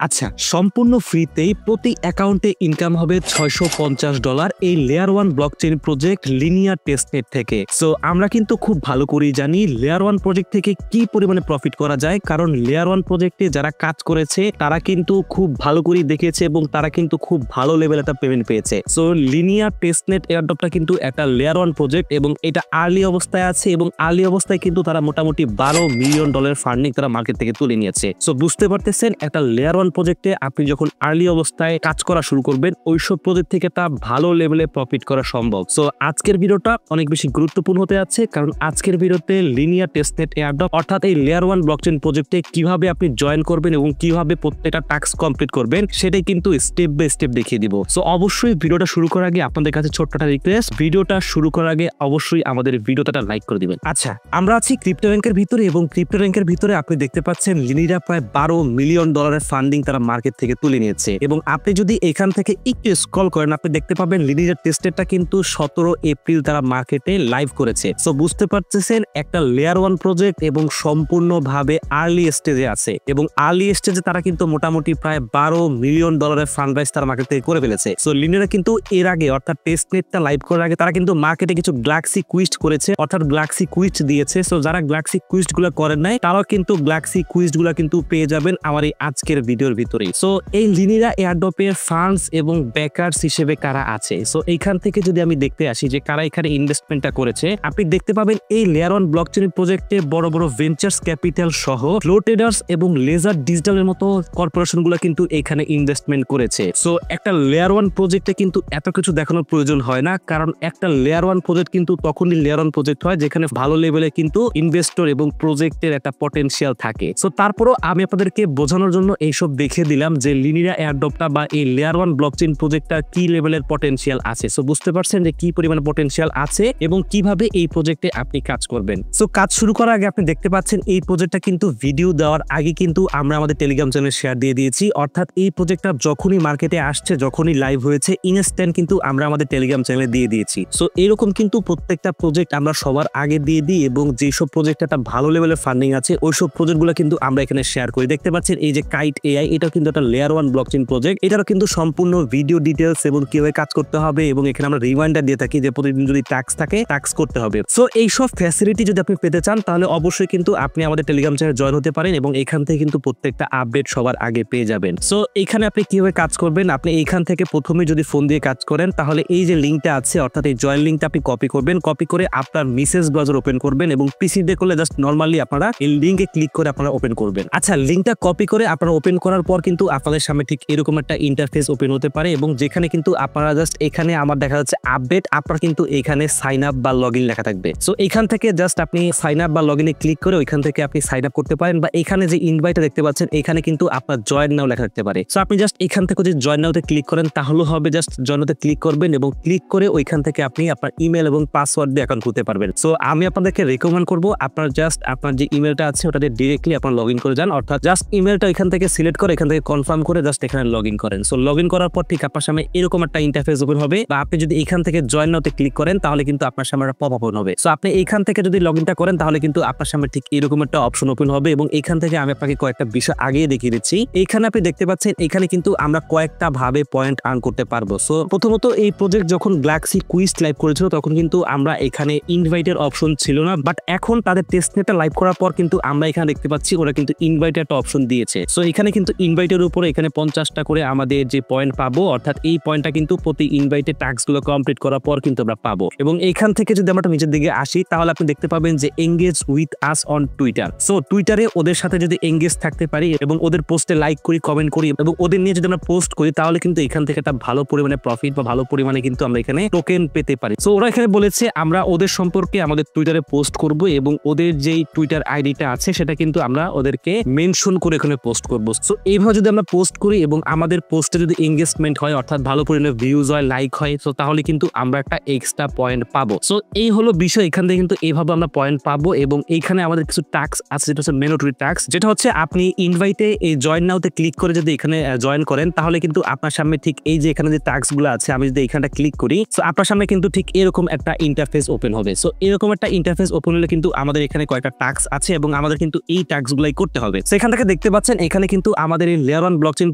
আচ্ছা, সম্পূর্ণ ফ্রিতেই প্রতি অ্যাকাউন্টে ইনকাম হবে $650 এই layer 1 blockchain project linear testnet থেকে। সো আমরা কিন্তু খুব ভালো করেই জানি লেয়ার 1 প্রজেক্ট থেকে কি পরিমাণে প্রফিট করা যায়, কারণ লেয়ার 1 প্রজেক্টে যারা কাজ করেছে তারা কিন্তু খুব ভালো করেই দেখেছে এবং তারা কিন্তু খুব ভালো লেভেল একটা পেমেন্ট পেয়েছে। সো লিনিয়ার টেস্টনেট এয়ারড্রপটা কিন্তু একটা লেয়ার 1 প্রজেক্ট এবং এটা আর্লি অবস্থায় আছে এবং আর্লি অবস্থায় কিন্তু তারা মোটামুটি $12 মিলিয়ন ফান্ডিং তারা মার্কেট থেকে তুলে নিয়েছে। সো বুঝতে পারতেছেন, একটা লেয়ার 1 প্রজেক্টে আপনি যখন আর্লি অবস্থায় কাজ করা শুরু করবেন ওইসব প্রজেক্ট থেকে তা ভালো লেভেলে প্রফিট করা সম্ভব। সো আজকের ভিডিওটা অনেক বেশি গুরুত্বপূর্ণ হতে যাচ্ছে, কারণ আজকের ভিডিওতে লিনিয়ার টেস্টনেট এয়ারড্রপ অর্থাৎ এই লেয়ার 1 ব্লকচেইন প্রজেক্টে কিভাবে আপনি জয়েন করবেন এবং কিভাবে প্রত্যেকটা টাস্ক কমপ্লিট করবেন সেটাই কিন্তু স্টেপ বাই স্টেপ দেখিয়ে দিব। সো অবশ্যই ভিডিওটা শুরু করার আগে আপনাদের কাছে ছোট্ট একটা রিকোয়েস্ট, ভিডিওটা শুরু করার আগে অবশ্যই আমাদের ভিডিওটা লাইক করে দিবেন। আচ্ছা, আমরা আছি ক্রিপ্টো র্যাঙ্কের ভিতরে এবং ক্রিপ্টো র্যাঙ্কের ভিতরে আপনি দেখতে পাচ্ছেন লিনিয়ার প্রায় $12 মিলিয়ন ফান্ডিং তারা মার্কেট থেকে তুলে নিয়েছে এবং আপনি যদি এখান থেকে একটু স্ক্রল করেন আপনি দেখতে পাবেন লিনিয়ার টেস্টনেটটা কিন্তু 17 এপ্রিল তারা মার্কেটে লাইভ করেছে। সো বুঝতে পারতেছেন একটা লেয়ার 1 প্রজেক্ট এবং সম্পূর্ণভাবে আর্লি স্টেজে আছে এবং আর্লি স্টেজে তারা কিন্তু মোটামুটি প্রায় $12 মিলিয়ন ফান্ড রাইজ তারা মার্কেট থেকে করে ফেলেছে। সো লিনিয়ার কিন্তু এর আগে অর্থাৎ টেস্টনেটটা লাইভ করার আগে তারা কিন্তু মার্কেটে কিছু গ্যালাক্সি কুইস্ট করেছে অর্থাৎ গ্যালাক্সি কুইস্ট দিয়েছে। সো যারা গ্যালাক্সি কুইস্ট গুলো করেন নাই তারাও কিন্তু গ্যালাক্সি কুইস্ট গুলো কিন্তু পেয়ে যাবেন আমার এই আজকের ভিডিওর ভিতরে। সো এই লিনিয়ার এয়ারড্রপের ফান্ডস এবং ব্যাকার্স হিসেবে কারা আছে, সো এইখান থেকে যদি আমি দেখতে আসি যে কারা এখানে ইনভেস্টমেন্টটা করেছে, আপনি দেখতে পাবেন এই লেয়ার 1 ব্লকচেইন প্রজেক্টে বড় বড় ভেঞ্চার্স ক্যাপিটাল সহ ফ্লো ট্রেডার্স এবং লেজার ডিজিটালের মতো কর্পোরেশনগুলো কিন্তু এখানে ইনভেস্টমেন্ট করেছে। সো একটা লেয়ার 1 প্রজেক্টে কিন্তু এত কিছু দেখানোর প্রয়োজন হয় না, কারণ একটা লেয়ার 1 প্রজেক্ট কিন্তু তখনই লেয়ার 1 প্রজেক্ট হয় যেখানে ভালো লেভেলে কিন্তু ইনভেস্টর এবং প্রজেক্টের একটা পটেনশিয়াল থাকে। সো তারপরও আমি আপনাদেরকে বোঝানোর জন্য এইসব দেখিয়ে দিলাম যে লিনিয়ার এয়ারড্রপটা বা এই লেয়ার 1 ব্লকচেইন প্রজেক্টটা কি লেভেলের পটেনশিয়াল আছে। সো বুঝতে পারছেন যে কি পরিমাণ পটেনশিয়াল আছে এবং কিভাবে এই প্রজেক্টে আপনি কাজ করবেন। সো কাজ শুরু করার আগে আপনি দেখতে পাচ্ছেন এই প্রজেক্টটা কিন্তু ভিডিও দেওয়ার আগে কিন্তু আমরা আমাদের টেলিগ্রাম চ্যানেলে শেয়ার দিয়ে দিয়েছি, অর্থাৎ এই প্রজেক্টটা যখনই মার্কেটে আসছে যখনই লাইভ হয়েছে ইনস্ট্যান্ট কিন্তু আমরা আমাদের টেলিগ্রাম চ্যানেলে দিয়ে দিয়েছি। সো এরকম কিন্তু প্রত্যেকটা প্রজেক্ট আমরা সবার আগে দিয়ে দিই এবং যেসব প্রজেক্ট একটা ভালো লেভেলের ফান্ডিং আছে ওইসব প্রজেক্টগুলো কিন্তু আমরা এখানে শেয়ার করি। দেখতে পাচ্ছেন এই যে কাইট এআই, এটাও কিন্তু একটা লেয়ার 1 ব্লকচেইন প্রজেক্ট, এটারও কিন্তু সম্পূর্ণ ভিডিও ডিটেলস এবং কিভাবে কাজ করতে হবে এবং এখানে আমরা রিমাইন্ডার দিয়ে থাকি যে প্রতিদিন যদি টাস্ক থাকে টাস্ক করতে হবে। সো এইসব ফ্যাসিলিটি যদি আপনি পেতে চান তাহলে অবশ্যই কিন্তু আপনি আমাদের টেলিগ্রাম চ্যানেলে জয়েন হতে পারেন এবং এখান থেকে কিন্তু প্রত্যেকটা আপডেট সবার আগে পেয়ে যাবেন। সো এখানে আপনি কিভাবে কাজ করবেন, আপনি এইখান থেকে প্রথমে যদি ফোন দিয়ে কাজ করেন তাহলে এই যে লিঙ্কটা আছে অর্থাৎ এই জয়েন লিঙ্কটা আপনি কপি করবেন, কপি করে আপনার মেসেজ ব্রাউজার ওপেন করবেন এবং পিসি দিয়ে করলে জাস্ট নরমালি আপনারা এই লিঙ্কে ক্লিক করে আপনারা ওপেন করবেন। আচ্ছা, লিঙ্কটা কপি করে আপনারা ওপেন করার পর কিন্তু আপনাদের সামনে ঠিক এরকম একটা ইন্টারফেস ওপেন হতে পারে এবং যেখানে কিন্তু আপনারা জাস্ট এখানে আমার দেখা যাচ্ছে আপডেট, আপনার কিন্তু এখানে সাইন আপ বা লগ ইন লেখা থাকবে। সো এখান থেকে জাস্ট আপনি সাইন আপ বা লগ ইনে ক্লিক করে ওইখান থেকে আপনি সাইন আপ করতে পারেন বা এখানে যে ইনভাইটটা দেখতে পাচ্ছেন এখানে কিন্তু আপনার জয়েন নাও লেখা থাকতে পারে। সো আপনি জাস্ট এখান থেকে যদি জয়েন নাওতে ক্লিক করেন তাহলে হবে জাস্ট জয়েন নাওতে ক্লিক করবেন এবং ক্লিক করে ওইখান থেকে আপনি আপনার ইমেল এবং পাসওয়ার্ড দিয়ে অ্যাকাউন্ট খুলতে পারবেন। সো আমি আপনাদেরকে রেকমেন্ড করবো আপনার জাস্ট আপনার যে ইমেলটা আছে ওটা দিয়ে ডিরেক্টলি আপনার লগ ইন করে যান, অর্থাৎ জাস্ট ইমেলটা এখান থেকে সিলেক্ট করে এখান থেকে কনফার্ম করে জাস্ট এখানে লগ ইন করেন। সো লগ ইন করার পর ঠিক আপনার সামনে এরকম একটা ইন্টারফেস ওপেন হবে বা আপনি যদি এখান থেকে জয়েন নাওতে ক্লিক করেন তাহলে কিন্তু আপনার সামনে একটা পপআপ ওপেন হবে। সো আপনি এখান থেকে যদি লগ ইনটা করেন তাহলে কিন্তু আপনার সামনে ঠিক এরকম একটা অপশন ওপেন হবে এবং এখান থেকে আমি আপনাকে কয়েকটা বিষয় আগেই দেখিয়ে দিচ্ছি। এখানে আপনি দেখতে পাচ্ছেন এখানে কিন্তু আমরা কয়েকটা ভাবে পয়েন্ট আর্ন করতে পারবো। সো প্রথমত এই প্রজেক্ট যখন গ্যালাক্সি কুইস্ট লাইভ করেছিল তখন কিন্তু আমরা এখানে ইনভাইটের অপশন ছিল না, বাট এখন তাদের টেস্টনেটটা লাইভ করার পর কিন্তু আমরা এখানে দেখতে পাচ্ছি ওরা কিন্তু ইনভাইটের একটা অপশন দিয়েছে। সো এখানে কিন্তু ইনভাইটের উপরে এখানে 50টা করে আমাদের যে পয়েন্ট পাবো, অর্থাৎ এই পয়েন্টটা কিন্তু প্রতি ইনভাইটের টাস্কগুলো কমপ্লিট করার পর কিন্তু আমরা পাবো। এবং এখান থেকে যদি আমরা নিচের দিকে আসি তাহলে আপনি দেখতে পাবেন যে engage with us on Twitter. So টুইটারে ওদের সাথে যদি এঙ্গেজ থাকতে পারি এবং ওদের পোস্টে লাইক করি, কমেন্ট করি এবং ওদের নিয়ে যদি আমরা পোস্ট করি তাহলে কিন্তু এখান থেকে একটা ভালো পরিমাণে প্রফিট বা ভালো পরিমাণে কিন্তু আমরা এখানে টোকেন পেতে পারি। সো ওরা এখানে বলেছে আমরা ওদের সম্পর্কে আমাদের টুইটারে পোস্ট করব এবং ওদের যেই টুইটার আইডিটা আছে সেটা কিন্তু আমরা ওদেরকে মেনশন করে এখানে পোস্ট করব। সো এইভাবে যদি আমরা পোস্ট করি এবং আমাদের পোস্টে যদি এঙ্গেজমেন্ট হয় অর্থাৎ ভালো পরিমাণে ভিউজ হয়, লাইক হয়, তো তাহলে কিন্তু আমরা একটা এক্সট্রা পয়েন্ট পাবো। সো এই হলো বিষয়, এখান থেকে কিন্তু এইভাবে আমরা পয়েন্ট পাবো এবং এইখানে আমাদের কিছু টাস্ক আছে যেটা হচ্ছে ম্যান্ডেটরি টাস্ক, যেটা হচ্ছে আপনি ইনভাইটে এই জয়েন নাওতে ক্লিক করে যদি এখানে জয়েন করেন তাহলে কিন্তু আপনার সামনে ঠিক এই যে এখানে যে টাস্কগুলো আছে আমি যদি এখানটা ক্লিক করি সো আপনার সামনে কিন্তু ঠিক এরকম একটা ইন্টারফেস ওপেন হবে। সো এরকম একটা ইন্টারফেস ওপেন হলে কিন্তু আমাদের এখানে কয়েকটা টাস্ক আছে এবং আমাদের কিন্তু এই টাস্কগুলাই করতে হবে। সেখান থেকে দেখতে পাচ্ছেন এখানে কিন্তু আমাদের এই লেয়ার 1 ব্লকচেইন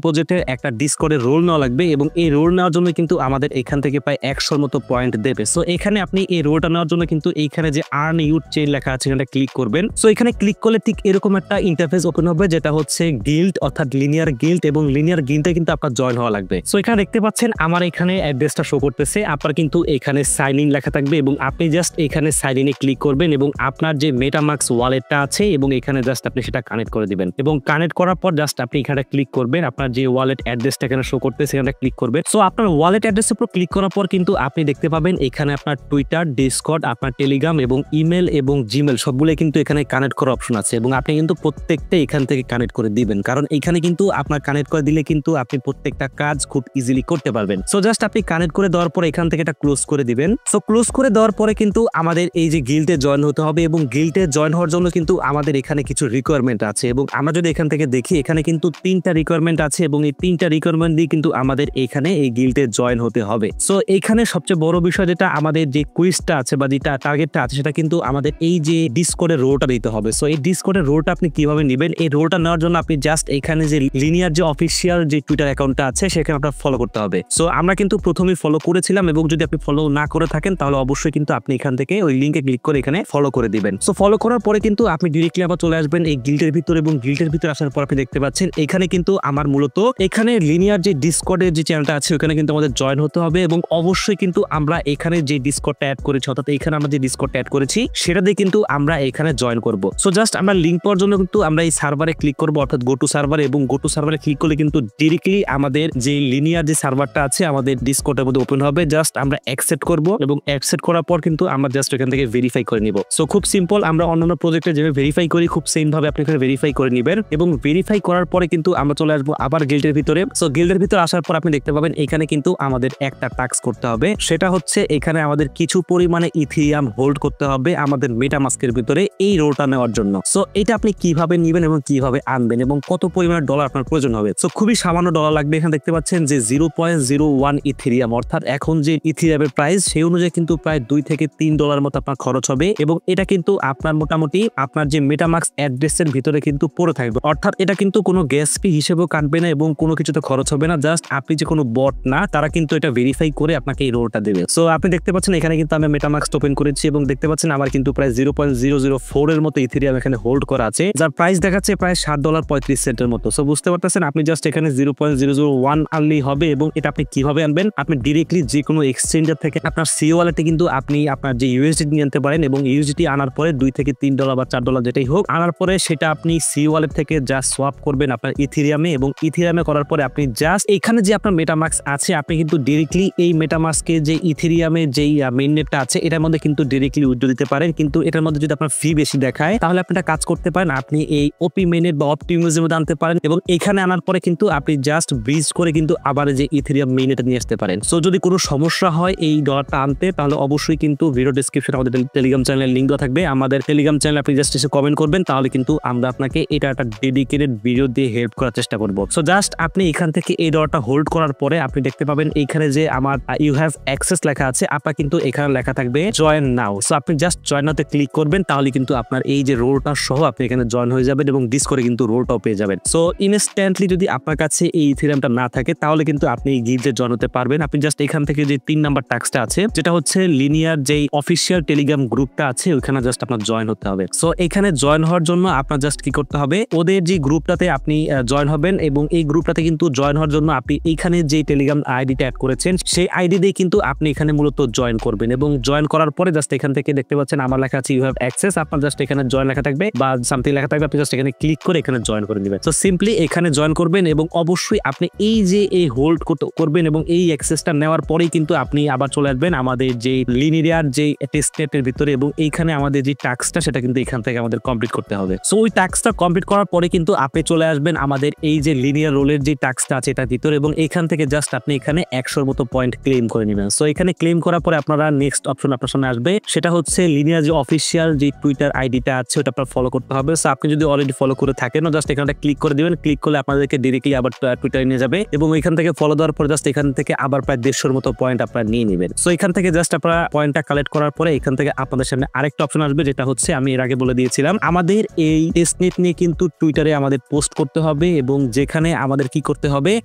প্রজেক্টের একটা ডিসকর্ডের রোল নেওয়া লাগবে এবং এই রোল নেওয়ার জন্য কিন্তু আমাদের এখান থেকে প্রায় 100 মতো পয়েন্ট দেবে। সো এখানে আপনি এই রোলটা নেওয়ার জন্য কিন্তু এইখানে যে আর্ন ইউথ চেইন লেখা আছে এখানে ক্লিক করবেন। সো এখানে ক্লিক করলে ঠিক এরকম একটা ইন্টারফেস ওপেন হবে, যেটা হচ্ছে গিল্ড অর্থাৎ লিনিয়ার গিল্ড, এবং লিনিয়ার গিল্ডে কিন্তু আপনার জয়েন হওয়া লাগবে। সো এখানে দেখতে পাচ্ছেন আমার এখানে অ্যাড্রেসটা শো করতেছে, আপনার কিন্তু এখানে সাইন ইন লেখা থাকবে এবং আপনি জাস্ট এখানে সাইন ইনে ক্লিক করবেন এবং আপনার যে মেটামাস্ক ওয়ালেটটা আছে এবং এখানে জাস্ট আপনি সেটা কানেক্ট করে দিবেন এবং কানেক্ট করার পর জাস্ট আপনি এখানে ক্লিক করবেন, আপনার যে ওয়ালেট অ্যাড্রেসটা এখানে শো করতেছে সেখানে ক্লিক করবেন। সো আপনার ওয়ালেট অ্যাড্রেসের উপর ক্লিক করার পর কিন্তু আপনি দেখতে পাবেন এখানে আপনার টুইটার, ডিসকর্ড, আপনার টেলিগ্রাম এবং ইমেল এবং জিমেল সবগুলো কিন্তু এখানে কানেক্ট করার অপশন আছে এবং আপনি কিন্তু প্রত্যেকটা এখান থেকে কানেক্ট করে দিবেন, কারণ এখানে কিন্তু আপনার কানেক্ট করে দিলে কিন্তু আপনি প্রত্যেকটা কাজ খুব ইজিলি করতে পারবেন। সো জাস্ট আপনি কানেক্ট করে দেওয়ার পর এখান থেকে এটা ক্লোজ করে দিবেন। সো ক্লোজ করে দেওয়ার পরে কিন্তু আমাদের এই যে গিল্ডে জয়েন হতে হবে এবং গিল্ডে জয়েন হওয়ার জন্য কিন্তু আমাদের এখানে কিছু রিকোয়ারমেন্ট আছে এবং আমরা যদি এখান থেকে দেখি এখানে কিন্তু 3টা রিকোয়ারমেন্ট আছে এবং এই 3টা রিকোয়ারমেন্ট দিয়ে কিন্তু আমাদের এখানে এই গিল্ডে জয়েন হতে হবে। সো এখানে সবচেয়ে বড় বিষয় যেটা আমাদের যে কুইজটা আছে বা যেটা টার্গেটটা আছে সেটা কিন্তু আমাদের এই যে ডিসকর্ডের রোলটা দিতে হবে। সো এই ডিসকর্ডের রোলটা আপনি কিভাবে নেবেন, এই রোলটা নেওয়ার জন্য আপনি জাস্ট এখানে যে লিনিয়ার যে অফিসিয়াল যে টুইটার অ্যাকাউন্টটা আছে সেখানে আপনার ফলো করতে হবে। সো আমরা কিন্তু প্রথমেই ফলো করেছিলাম এবং যদি আপনি ফলো না করে থাকেন তাহলে অবশ্যই কিন্তু আপনি এখান থেকে ওই লিঙ্কে ক্লিক করে এখানে ফলো করে দিবেন। সো ফলো করার পরে কিন্তু আপনি ডিরেক্টলি আবার চলে আসবেন এই গিল্ডের ভিতরে এবং গিল্ডের ভিতরে আসার পর আপনি দেখতে পাচ্ছেন এখানে কিন্তু আমার মূলত এখানে লিনিয়ার যে ডিসকর্ডের যে চ্যানেলটা আছে ওখানে কিন্তু আমাদের জয়েন হতে হবে এবং অবশ্যই কিন্তু আমরা এখানে যে ডিসকর্ডটা অ্যাড করেছি অর্থাৎ এখানে আমরা যে ডিসকর্ডটা অ্যাড করেছি সেটা দিয়ে কিন্তু আমরা এখানে জয়েন করব। সো জাস্ট আমরা লিঙ্ক পাওয়ার জন্য কিন্তু আমরা এই সার্ভারে ক্লিক করব অর্থাৎ গো টু সার্ভার, এবং গো টু সার্ভারে ক্লিক করলে কিন্তু ডিরেক্টলি আমাদের যে লিনিয়ার যে সার্ভারটা আছে আমাদের ডিসকর্ডের মধ্যে ওপেন হবে। জাস্ট আমরা অ্যাকসেপ্ট করব এবং অ্যাকসেপ্ট করার পর কিন্তু আমরা জাস্ট এখান থেকে ভেরিফাই করে নিব। সো খুব সিম্পল, আমরা অন্যান্য প্রজেক্টে যেভাবে ভেরিফাই করি খুব সেম ভাবে আপনি এখানে ভেরিফাই করে নেবেন এবং ভেরিফাই করার পরে কিন্তু আমরা চলে আসবো আবার গিল্ডের ভিতরে। সো গিল্ডের ভিতরে আসার পর আপনি দেখতে পাবেন এখানে কিন্তু আমাদের একটা টাস্ক করতে হবে, সেটা হচ্ছে এখানে আমাদের কিছু পরিমাণে ইথিরিয়াম হোল্ড করতে হবে আমাদের মেটামাস্কের ভিতরে এই রোলটা নেওয়ার জন্য। সো এটা আপনি কিভাবে নেবেন এবং কিভাবে আনবেন এবং কত পরিমাণে ডলার আপনার প্রয়োজন হবে। সো খুবই সামান্য ডলার লাগবে। এখানে দেখতে পাচ্ছেন যে 0.01 ইথিরিয়াম, অর্থাৎ এখন যে ইথিরিয়ামের প্রাইস সেই অনুযায়ী কিন্তু প্রায় 2 থেকে 3 ডলার মতো আপনার খরচ হবে এবং এটা কিন্তু আপনার মোটামুটি আপনার যে মেটামাস্ক অ্যাড্রেসের ভিতরে কিন্তু পড়ে থাকবে, অর্থাৎ এটা কিন্তু কোনো গ্যাস ফি হিসেবেও কাটবে না এবং কোনো কিছুতে খরচ হবে না। জাস্ট আপনি যে কোনো বট না, তারা কিন্তু এটা ভেরিফাই করে আপনাকে এই রোলটা দেবে। সো আপনি দেখতে পাচ্ছেন এখানে কিন্তু আমি মেটামাস্ক ওপেন করেছি এবং দেখতে পাচ্ছেন আমার কিন্তু প্রায় 0.004 এর মতো ইথিরিয়াম এখানে হোল্ড করা আছে, যার প্রাইস দেখাচ্ছে প্রায় $7.35 মতো। সো বুঝতে পারতেছেন আপনি জাস্ট এখানে 0.001 আনলেই হবে এবং এটা আপনি কিভাবে আনবেন, আপনি ডিরেক্টলি যে কোনো এক্সচেঞ্জার থেকে আপনার সিও ওয়ালেটে কিন্তু আপনি আপনার যে ইউএসডিটি নিয়ে আনতে পারেন এবং ইউএসডিটি আনার পরে 2 থেকে 3 ডলার বা 4 ডলার যেটাই হোক আনার পরে সেটা আপনি সিও ওয়ালেট থেকে জাস্ট সোয়াপ করবেন আপনার ইথিরিয়ামে এবং ইথিরিয়ামে করার পরে আপনি জাস্ট এখানে যে আপনার মেটামাস্ক আছে আপনি কিন্তু ডিরেক্টলি এই মেটামাস্কে যে ইথিরিয়ামে যেই মেইননেটটা আছে এটার মধ্যে কিন্তু ডিরেক্টলি উইথড্র দিতে পারেন, কিন্তু এটার মধ্যে যদি আপনার ফি বেশি দেখায় তাহলে আপনি একটা কাজ করতে পারেন, আপনি এই ওপি মেইননেট বা অপটিমিউজের মধ্যে আনতে পারেন এবং এখানে আনার পরে কিন্তু আপনি জাস্ট ব্রিজ করে কিন্তু আবার যে ইথিরিয়াম মেইননেটে নিয়ে আসতে পারেন। সো যদি কোনো সমস্যা হয় এই ডলারটা আনতে তাহলে অবশ্যই কিন্তু ভিডিও ডেসক্রিপশনে আমাদের টেলিগ্রাম চ্যানেলের লিঙ্ক দেওয়া থাকবে, আমাদের টেলিগ্রাম চ্যানেল আপনি জাস্ট এসে কমেন্ট করবেন তাহলে কিন্তু আমরা আপনাকে এটা একটা ডেডিকেটেড ভিডিও দিয়ে হেল্প করার চেষ্টা করব। সো জাস্ট আপনি এখান থেকে এই ডলারটা হোল্ড করার পরে আপনি দেখতে পাবেন এইখানে যে আমার ইউ হ্যাভ অ্যাক্সেস লেখা আছে, আপনার কিন্তু এখানে লেখা থাকবে জয়েন নাও। সো আপনি জাস্ট জয়েন নাওতে ক্লিক করবেন তাহলে কিন্তু আপনার এই যে রোলটা সহ আপনি এখানে জয়েন হয়ে যাবেন এবং ডিসকর্ডে কিন্তু রোলটাও পেয়ে যাবেন। সো ইনস্ট্যান্টলি যদি আপনার কাছে এই ইথিরিয়ামটা না থাকে তাহলে কিন্তু আপনি এই গিল্ডে জয়েন হতে পারবেন। আপনি জাস্ট এখান থেকে যে 3 নাম্বার টাস্কটা আছে যেটা হচ্ছে লিনিয়ার যেই অফিসিয়াল টেলিগ্রাম গ্রুপটা আছে ওখানে জাস্ট আপনার জয়েন হতে হবে। সো এখানে জয়েন হওয়ার জন্য আপনার জাস্ট কি করতে হবে, ওদের যে গ্রুপটাতে আপনি জয়েন হবেন এবং এই গ্রুপটাতে কিন্তু জয়েন হওয়ার জন্য আপনি এইখানে যে টেলিগ্রাম আইডিটা অ্যাড করেছেন সেই আইডি দিয়ে কিন্তু আপনি এখানে মূলত জয়েন করবেন এবং জয়েন করার পরে জাস্ট এখান থেকে দেখতে পাচ্ছেন আমার লেখা আছে ইউ হ্যাভ অ্যাক্সেস, আপনার জাস্ট এখানে জয়েন লেখা থাকবে বা সামথিং লেখা থাকবে, আপনি জাস্ট এখানে ক্লিক করে এখানে জয়েন করে দিবেন। সো সিম্পলি এখানে জয়েন করবেন এবং অবশ্যই আপনি এই যে এই হোল্ড করবেন এবং এই অ্যাক্সেসটা নেওয়ার পরেই কিন্তু আপনি আবার চলে আসবেন আমাদের যে লিনিয়ার যে টেস্টনেটের ভিতরে এবং এইখানে আমাদের যে টাস্কটা সেটা কিন্তু এখান থেকে আমাদের কমপ্লিট করতে হবে। সো ওই টাস্কটা কমপ্লিট করার পরে কিন্তু আপনি চলে আসবেন আমাদের এই যে লিনিয়ার রোলের যে টাস্কটা আছে এটার ভিতরে এবং এখান থেকে জাস্ট আপনি এখানে 100 মতো পয়েন্ট ক্লেম করে নেবেন। সো এখানে ক্লেম করার পরে আপনারা নেক্সট অপশন আপনার সামনে আসবে, সেটা হচ্ছে লিনিয়ার যে অফিসিয়াল যে টুইটার আইডিটা আছে ওটা আপনার ফলো করতে হবে। সো আপনি যদি অলরেডি ফলো করে থাকেন জাস্ট এখানে ক্লিক করে দিবেন, ক্লিক করলে আপনাদেরকে ডিরেক্টলি আবার টুইটারে নিয়ে যাবে এবং এখান থেকে ফলো দেওয়ার পর জাস্ট এখান থেকে আবার প্রায় 150 মতো পয়েন্ট আপনারা নিয়ে নেবেন। সো এখান থেকে জাস্ট আপনারা পয়েন্টটা কালেক্ট করার পরে এখান থেকে আপনাদের সামনে আরেকটা অপশন আসবে যেটা হচ্ছে আমি এর আগে বলে দিয়েছিলাম আমাদের এই টেস্টনেট নিয়ে কিন্তু টুইটারে আমাদের পোস্ট করতে হবে এবং যেখানে আমাদের কি করতে হবে,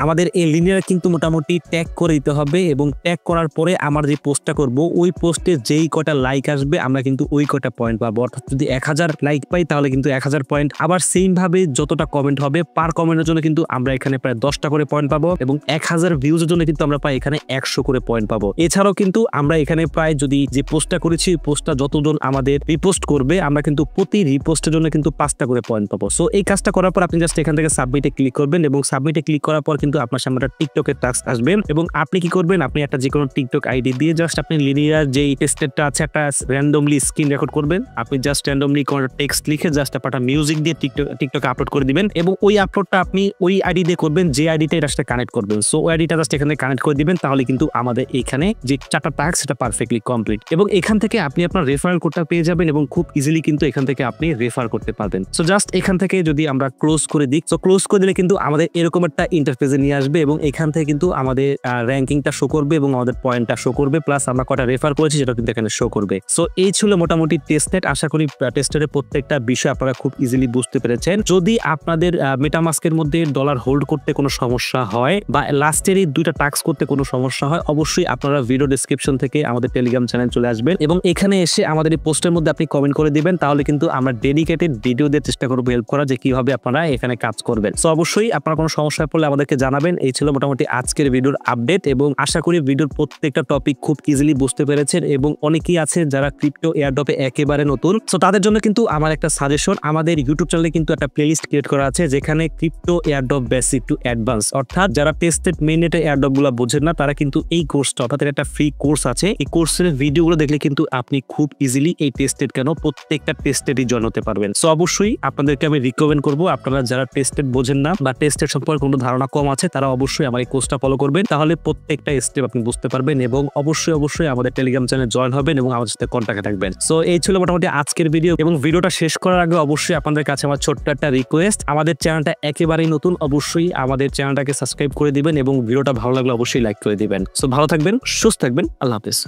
আমাদের এই লিনিয়ার কিন্তু মোটামুটি ট্যাগ করে দিতে হবে এবং ট্যাগ করার পরে আমরা যে পোস্টটা করব ওই পোস্টে যেই কটা লাইক আসবে আমরা কিন্তু ওই কটা পয়েন্ট পাবো। অর্থাৎ যদি 1000 লাইক পাই তাহলে কিন্তু 1000 পয়েন্ট। আবার সেম ভাবে যতটা কমেন্ট হবে পার কমেন্টের জন্য কিন্তু আমরা এখানে প্রায় 10টা করে পয়েন্ট পাবো এবং 1000 ভিউজের জন্য কিন্তু আমরা পাই এখানে 100 করে পয়েন্ট পাবো। এছাড়াও কিন্তু আমরা এখানে প্রায় যদি যে পোস্টটা করেছি পোস্টটা যতজন আমাদের রিপোস্ট করবে আমরা কিন্তু প্রতি রিপোস্টের জন্য কিন্তু 5টা করে পয়েন্ট পাবো। সো এই কাজটা করার পর আপনি জাস্ট এখান থেকে সাবমিটে ক্লিক করবেন এবং সাবমিটে ক্লিক করার পর কিন্তু আপনার সামনে একটা টিকটকের টাস্ক আসবে এবং আপনি কি করবেন, আপনি একটা যে কোনো টিকটক আইডি দিয়ে জাস্ট আপনি লিনিয়ার যেই টেস্টেডটা আছে একটা র্যান্ডমলি স্ক্রিন রেকর্ড করবেন। আপনি জাস্ট র্যান্ডমলি কোনো টেক্সট লিখে জাস্ট একটা মিউজিক দিয়ে টিকটকে আপলোড করে দিবেন এবং ওই আপলোডটা আপনি ওই আইডি দিয়ে করবেন যে আইডিটা এটার সাথে কানেক্ট করবেন। সো ওই আইডিটা জাস্ট এখানে কানেক্ট করে দিবেন, তাহলে কিন্তু আমাদের এখানে যে 4টা টাস্ক সেটা পারফেক্টলি কমপ্লিট এবং এখান থেকে আপনি আপনার রেফারেল কোডটা পেয়ে যাবেন এবং খুব ইজিলি কিন্তু এখান থেকে আপনি রেফার করতে পারবেন। সো জাস্ট এখান থেকে যদি আমরা ক্লোজ করে দিই, সো ক্লোজ করে দিলে কিন্তু আমাদের এরকম একটা ইন্টারফেসে নিয়ে আসবে এবং এখান থেকে কিন্তু আমাদের র্যাঙ্কিংটা শো করবে এবং আমাদের পয়েন্টটা শো করবে, প্লাস আমরা কটা রেফার করেছি সেটা কিন্তু এখানে শো করবে। সো এই ছিল মোটামুটি টেস্টনেট। আশা করি টেস্টের প্রত্যেকটা বিষয় আপনারা খুব ইজিলি বুঝতে পেরেছেন। যদি আপনাদের মেটামাস্কের মধ্যে ডলার হোল্ড করতে কোনো সমস্যা হয় বা লাস্টের এই 2টা টাস্ক করতে কোনো সমস্যা হয়, অবশ্যই আপনারা ভিডিও ডেসক্রিপশন থেকে আমাদের টেলিগ্রাম চ্যানেল চলে আসবেন এবং এখানে এসে আমাদের এই পোস্টের মধ্যে আপনি কমেন্ট করে দিবেন, তাহলে কিন্তু আমরা ডেডিকেটেড ভিডিও দিয়ে চেষ্টা করবো হেল্প করা যে কিভাবে আপনারা এখানে কাজ করবেন। সো অবশ্যই আপনারা কোনো সমস্যা পড়লে আমাদেরকে জানাবেন। এই ছিল মোটামুটি আজকের ভিডিওর আপডেট এবং আশা করি ভিডিওর প্রত্যেকটা টপিক খুব ইজিলি বুঝতে পেরেছেন এবং অনেকেই আছে যারা ক্রিপ্টো এয়ারড্রপে একেবারে নতুন। সো তাদের জন্য কিন্তু আমার একটা সাজেশন, আমাদের ইউটিউব চ্যানেলে কিন্তু একটা প্লেলিস্ট ক্রিয়েট করা আছে যেখানে crypto airdrop basic to advance, অর্থাৎ যারা টেস্টেড মেইননেটে এয়ারড্রপ গুলো বোঝেন না তারা কিন্তু এই কোর্সটা, অর্থাৎ একটা ফ্রি কোর্স আছে, এই কোর্সের ভিডিওগুলো দেখলে কিন্তু আপনি খুব ইজিলি এই টেস্টেড কেন প্রত্যেকটা টেস্টেডই জয়েন হতে পারবেন। সো অবশ্যই আপনাদেরকে আমি রিকমেন্ড করবো, আপনারা যারা টেস্টেড বোঝেন না বা টেস্টেড সম্পর্কে কোনো ধারণা কম আছে তারা অবশ্যই আমার এই কোর্সটা ফলো করবেন, তাহলে প্রত্যেকটা স্টেপ আপনি বুঝতে পারবেন এবং অবশ্যই আমাদের টেলিগ্রাম চ্যানেলে জয়েন হবেন এবং আমাদের সাথে কন্ট্যাক্টে থাকবেন। সো এই ছিল মোটামুটি আজকের ভিডিও এবং ভিডিওটা শেষ করার আগে অবশ্যই আপনাদের কাছে আমার ছোট্ট একটা রিকোয়েস্ট, আমাদের চ্যানেলটা একেবারেই নতুন, অবশ্যই আমাদের চ্যানেলটাকে সাবস্ক্রাইব করে দিবেন এবং ভিডিওটা ভালো লাগলে অবশ্যই লাইক করে দিবেন। সো ভালো থাকবেন, সুস্থ থাকবেন, আল্লাহ হাফেজ।